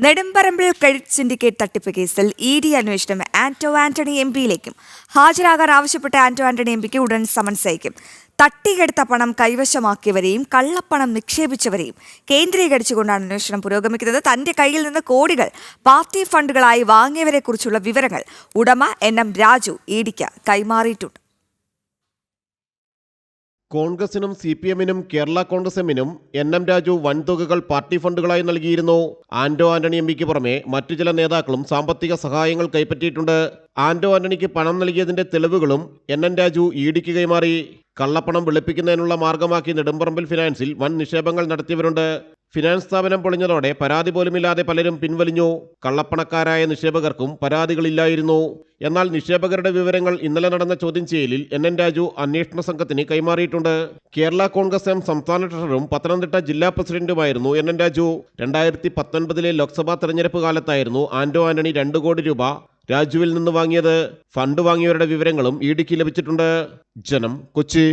Nedumparambil credit syndicate തട്ടിപ്പ് കേസിൽ ED അന്വേഷണം ആന്റോ ആന്റണി എംപിയിലേക്കും. ഹാജരാകാൻ ആവശ്യപ്പെട്ട ആന്റോ ആന്റണി എംപിക്ക് ഉടൻ സമൻസ് അയക്കും. തട്ടിയെടുത്ത പണം കൈവശമാക്കിയവരെയും കള്ളപ്പണം നിക്ഷേപിച്ചവരെയും കേന്ദ്രീകരിച്ചുകൊണ്ടാണ് അന്വേഷണം പുരോഗമിക്കുന്നത്. തന്റെ കയ്യിൽ നിന്ന് കോടികൾ പാർട്ടി ഫണ്ടുകളായി വാങ്ങിയവരെക്കുറിച്ചുള്ള വിവരങ്ങൾ ഉടമ NM രാജു ഇഡിക്ക് കൈമാറിയിട്ടുണ്ട്. കോൺഗ്രസിനും CPM-നും കേരള കോൺഗ്രസ് എമ്മിനും NM രാജു വൻതുകകൾ പാർട്ടി ഫണ്ടുകളായി നൽകിയിരുന്നു. ആന്റോ ആന്റണി എംപിക്ക് പുറമെ മറ്റു ചില നേതാക്കളും സാമ്പത്തിക സഹായങ്ങൾ കൈപ്പറ്റിയിട്ടുണ്ട്. ആന്റോ ആന്റണിക്ക് പണം നൽകിയതിന്റെ തെളിവുകളും NM രാജു ഇഡിക്ക് കൈമാറി. കള്ളപ്പണം വെളുപ്പിക്കുന്നതിനുള്ള മാർഗമാക്കി നെടുമ്പറമ്പിൽ ഫിനാൻസിൽ വൻ നിക്ഷേപങ്ങൾ നടത്തിയവരുണ്ട്. ഫിനാൻസ് സ്ഥാപനം പൊളിഞ്ഞതോടെ പരാതി പോലുമില്ലാതെ പലരും പിൻവലിഞ്ഞു. കള്ളപ്പണക്കാരായ നിക്ഷേപകർക്കും പരാതികളില്ലായിരുന്നു. എന്നാൽ നിക്ഷേപകരുടെ വിവരങ്ങൾ ഇന്നലെ നടന്ന ചോദ്യം ചെയ്യലിൽ NM രാജു അന്വേഷണ സംഘത്തിന് കൈമാറിയിട്ടുണ്ട്. കേരള കോൺഗ്രസ് എം സംസ്ഥാന ട്രഷററും പത്തനംതിട്ട ജില്ലാ പ്രസിഡന്റുമായിരുന്നു NM രാജു. 2019 ലോക്സഭാ തെരഞ്ഞെടുപ്പ് കാലത്തായിരുന്നു ആന്റോ ആന്റണി 2 കോടി രൂപ രാജുവിൽ നിന്ന് വാങ്ങിയത്. ഫണ്ട് വാങ്ങിയവരുടെ വിവരങ്ങളും ഇഡിക്ക് ലഭിച്ചിട്ടുണ്ട്. ജനം, കൊച്ചി.